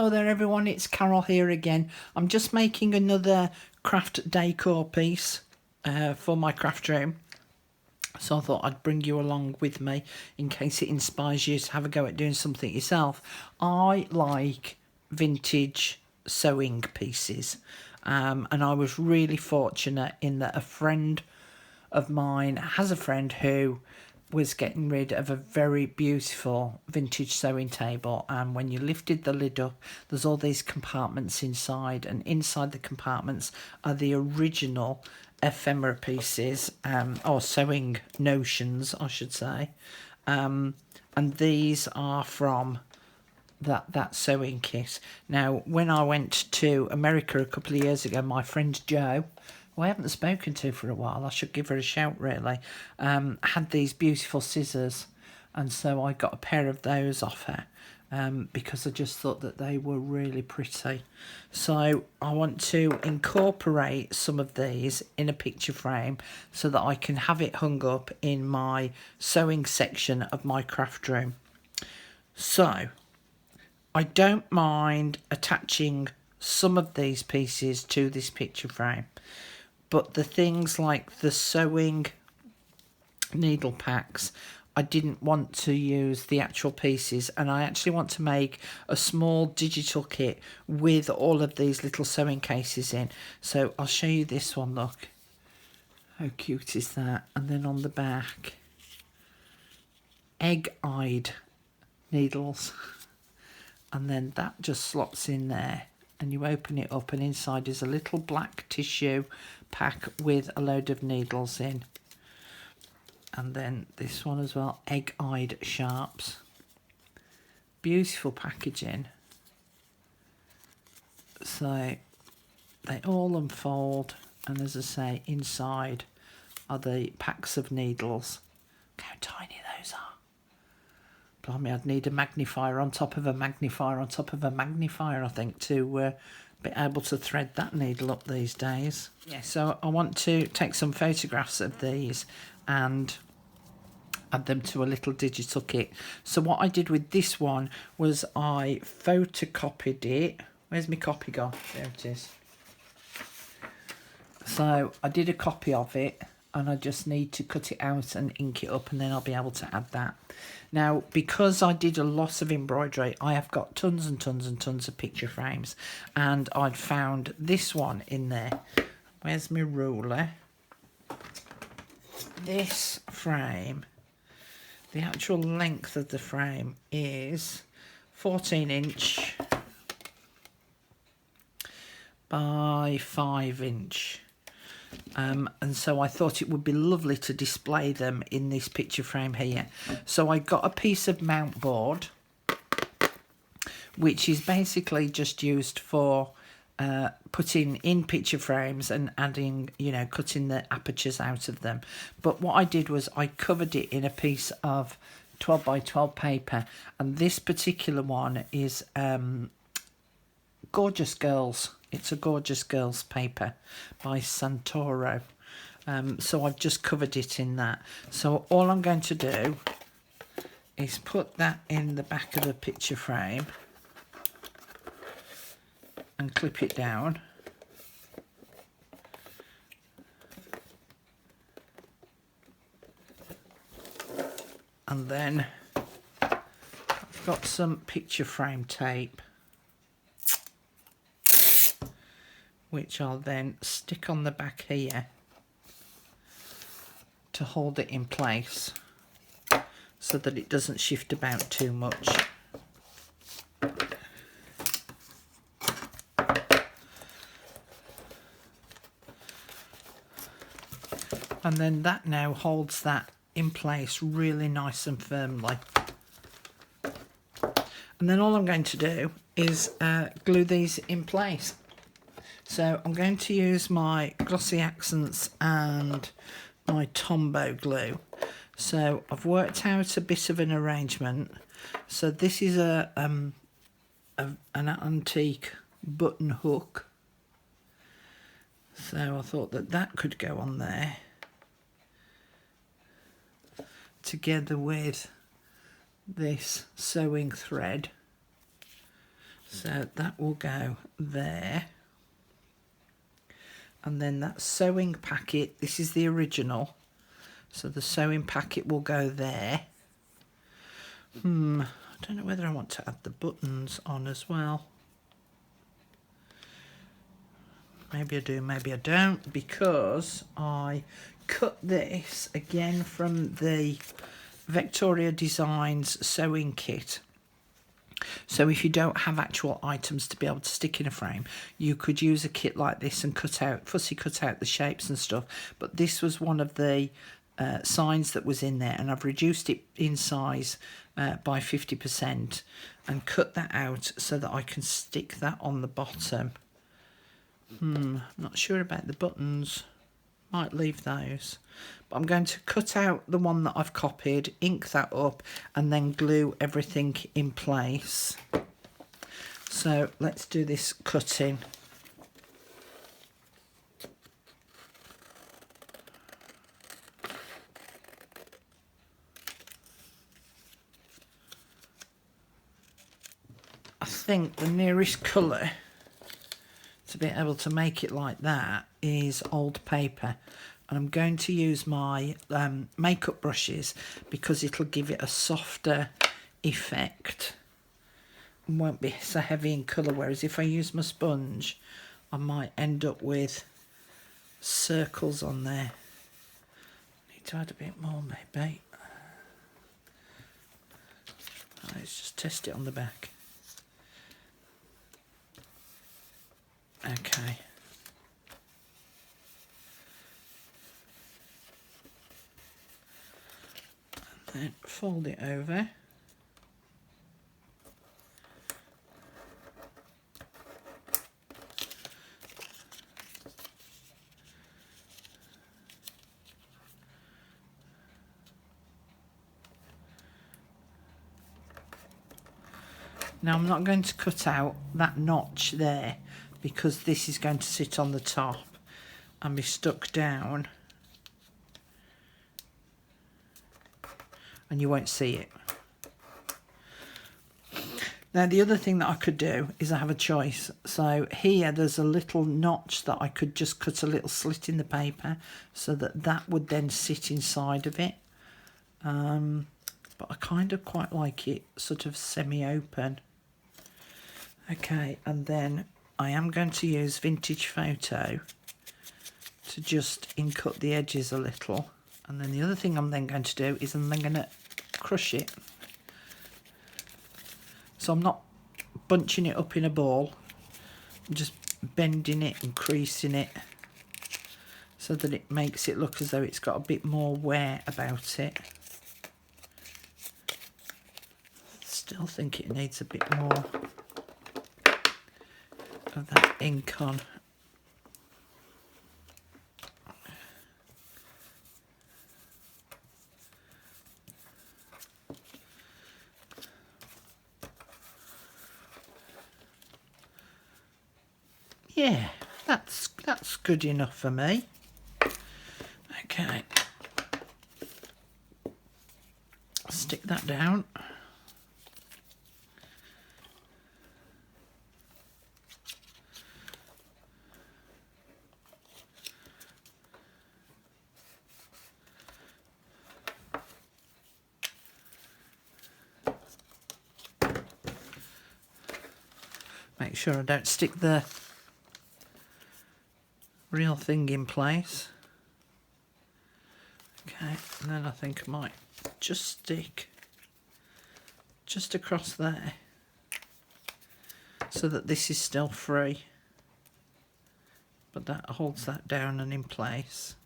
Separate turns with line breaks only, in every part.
Hello there everyone, it's Carol here again. I'm just making another craft decor piece for my craft room. So I thought I'd bring you along with me in case it inspires you to have a go at doing something yourself. I like vintage sewing pieces, and I was really fortunate in that a friend of mine has a friend who was getting rid of a very beautiful vintage sewing table, and when you lifted the lid up, there's all these compartments inside, and inside the compartments are the original ephemera pieces, or sewing notions I should say, and these are from that sewing kit. Now when I went to America a couple of years ago, my friend Jo, who I haven't spoken to for a while, I should give her a shout really, had these beautiful scissors, and so I got a pair of those off her because I just thought that they were really pretty. So I want to incorporate some of these in a picture frame so that I can have it hung up in my sewing section of my craft room. So I don't mind attaching some of these pieces to this picture frame, but the things like the sewing needle packs, I didn't want to use the actual pieces, and I actually want to make a small digital kit with all of these little sewing cases in. So I'll show you this one, look. How cute is that? And then on the back, egg-eyed needles. And then that just slots in there, and you open it up, and inside is a little black tissue pack with a load of needles in. And then this one as well, egg-eyed sharps. Beautiful packaging. So they all unfold, and as I say, inside are the packs of needles. Look how tiny those are. Blimey, I'd need a magnifier on top of a magnifier on top of a magnifier, I think, to be able to thread that needle up these days. Yeah, so I want to take some photographs of these and add them to a little digital kit. So what I did with this one was I photocopied it. Where's my copy gone? There it is. So I did a copy of it, and I just need to cut it out and ink it up, and then I'll be able to add that. Now, because I did a lot of embroidery, I have got tons and tons and tons of picture frames, and I'd found this one in there. Where's my ruler? This frame, the actual length of the frame is 14 inch by 5 inch. And so I thought it would be lovely to display them in this picture frame here. So I got a piece of mount board, which is basically just used for putting in picture frames and adding, you know, cutting the apertures out of them. But what I did was I covered it in a piece of 12 by 12 paper, and this particular one is Gorgeous Girls. It's a Gorgeous Girls paper by Santoro. So I've just covered it in that. So all I'm going to do is put that in the back of the picture frame and clip it down. And then I've got some picture frame tape, which I'll then stick on the back here to hold it in place so that it doesn't shift about too much. And then that now holds that in place really nice and firmly. And then all I'm going to do is glue these in place. So I'm going to use my Glossy Accents and my Tombow glue. So I've worked out a bit of an arrangement. So this is an antique button hook. So I thought that that could go on there, together with this sewing thread. So that will go there. And then that sewing packet, this is the original. So the sewing packet will go there. I don't know whether I want to add the buttons on as well. Maybe I do, maybe I don't, because I cut this again from the Victoria Designs sewing kit. So if you don't have actual items to be able to stick in a frame, you could use a kit like this and fussy cut out the shapes and stuff. But this was one of the signs that was in there, and I've reduced it in size by 50% and cut that out so that I can stick that on the bottom. Not sure about the buttons. Might leave those. But I'm going to cut out the one that I've copied, ink that up, and then glue everything in place. So let's do this cutting. I think the nearest colour to be able to make it like that is old paper, and I'm going to use my makeup brushes because it'll give it a softer effect and won't be so heavy in colour, whereas if I use my sponge I might end up with circles on there. Need to add a bit more maybe. Let's just test it on the back. Okay. And then fold it over. Now I'm not going to cut out that notch there because this is going to sit on the top and be stuck down and you won't see it. Now the other thing that I could do is I have a choice. So here there's a little notch that I could just cut a little slit in the paper so that that would then sit inside of it. But I kind of quite like it sort of semi-open. Okay, and then I am going to use Vintage Photo to just ink-cut the edges a little. And then the other thing I'm then going to do is I'm then going to crush it. So I'm not bunching it up in a ball. I'm just bending it and creasing it so that it makes it look as though it's got a bit more wear about it. Still think it needs a bit more of that ink on. Yeah, that's good enough for me. Okay, stick that down. Make sure I don't stick the real thing in place. Okay, and then I think I might just stick just across there so that this is still free, but that holds that down and in place.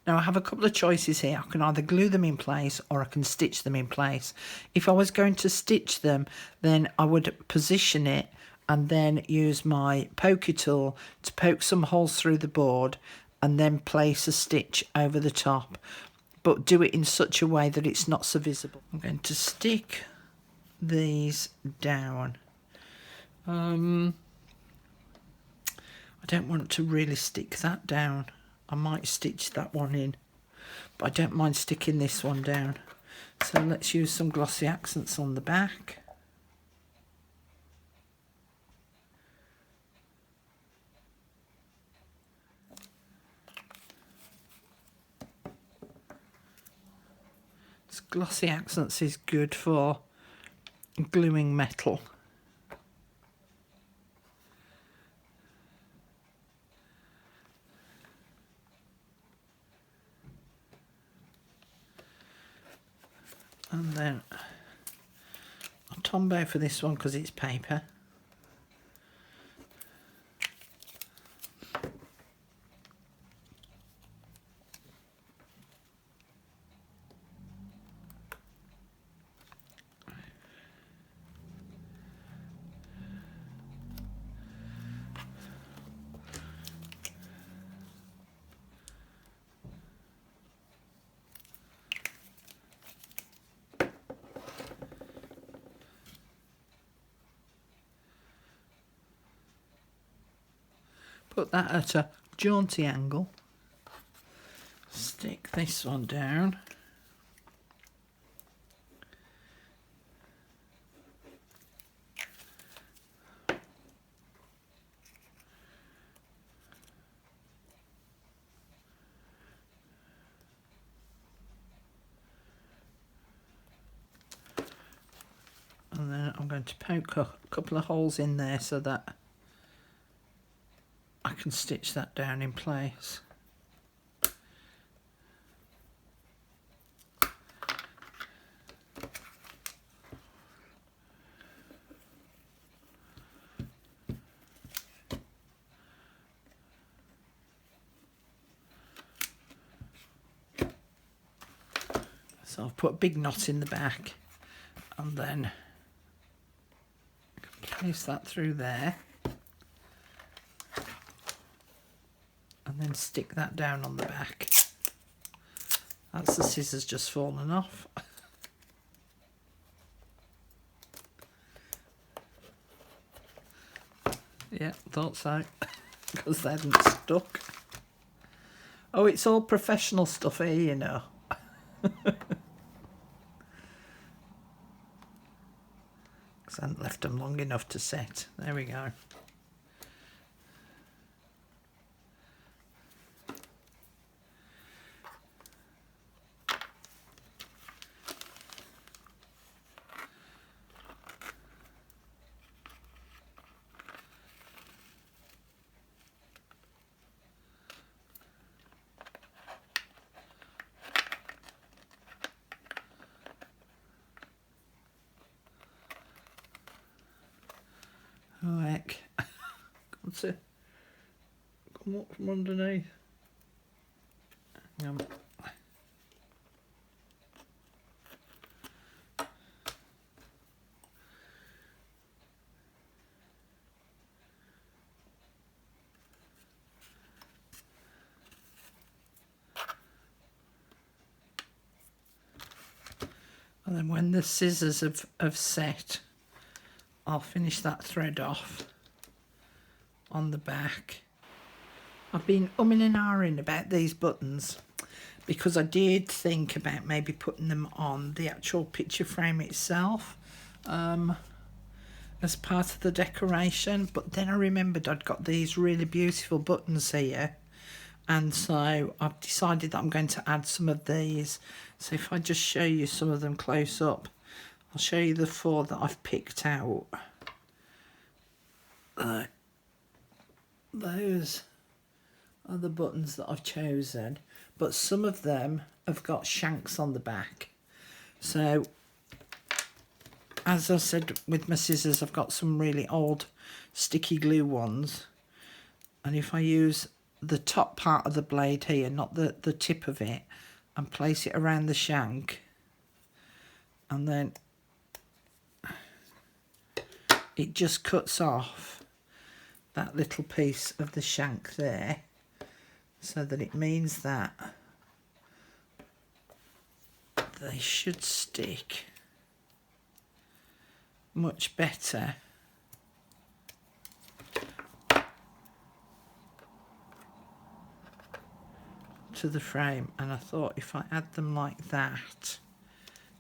Now I have a couple of choices here. I can either glue them in place or I can stitch them in place. If I was going to stitch them, then I would position it and then use my poker tool to poke some holes through the board and then place a stitch over the top, but do it in such a way that it's not so visible. I'm going to stick these down. I don't want to really stick that down. I might stitch that one in, but I don't mind sticking this one down. So let's use some glossy accents on the back. Glossy accents is good for gluing metal. And then a Tombow for this one because it's paper. Put that at a jaunty angle. Stick this one down. And then I'm going to poke a couple of holes in there so that I can stitch that down in place. So I've put a big knot in the back and then place that through there. And then stick that down on the back. That's the scissors just fallen off. Yeah, thought so, because they hadn't stuck. Oh, it's all professional stuff here, you know. Because I hadn't left them long enough to set. There we go. Oh heck. Got to come up from underneath. And then when the scissors have set, I'll finish that thread off on the back. I've been umming and ahhing about these buttons because I did think about maybe putting them on the actual picture frame itself as part of the decoration, but then I remembered I'd got these really beautiful buttons here, and so I've decided that I'm going to add some of these. So if I just show you some of them close up, I'll show you the 4 that I've picked out. Those are the buttons that I've chosen, but some of them have got shanks on the back. So as I said with my scissors, I've got some really old sticky glue ones, and if I use the top part of the blade here, not the tip of it, and place it around the shank, and then it just cuts off that little piece of the shank there, so that it means that they should stick much better to the frame. And I thought if I add them like that,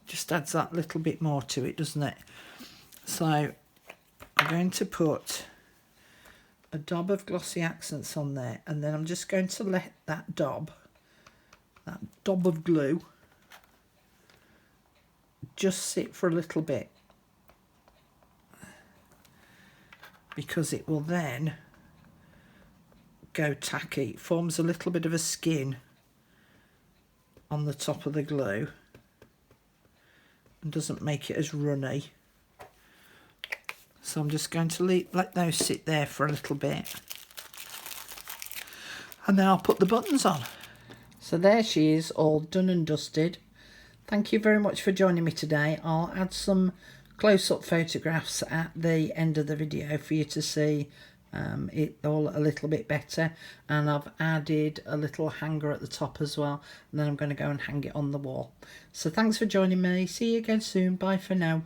Just adds that little bit more to it, doesn't it? So I'm going to put a dab of glossy accents on there, and then I'm just going to let that dab of glue, just sit for a little bit, because it will then go tacky. It forms a little bit of a skin on the top of the glue and doesn't make it as runny. So I'm just going to let those sit there for a little bit, and then I'll put the buttons on. So there she is, all done and dusted. Thank you very much for joining me today. I'll add some close-up photographs at the end of the video for you to see it all a little bit better, and I've added a little hanger at the top as well, and then I'm going to go and hang it on the wall. So thanks for joining me. See you again soon. Bye for now.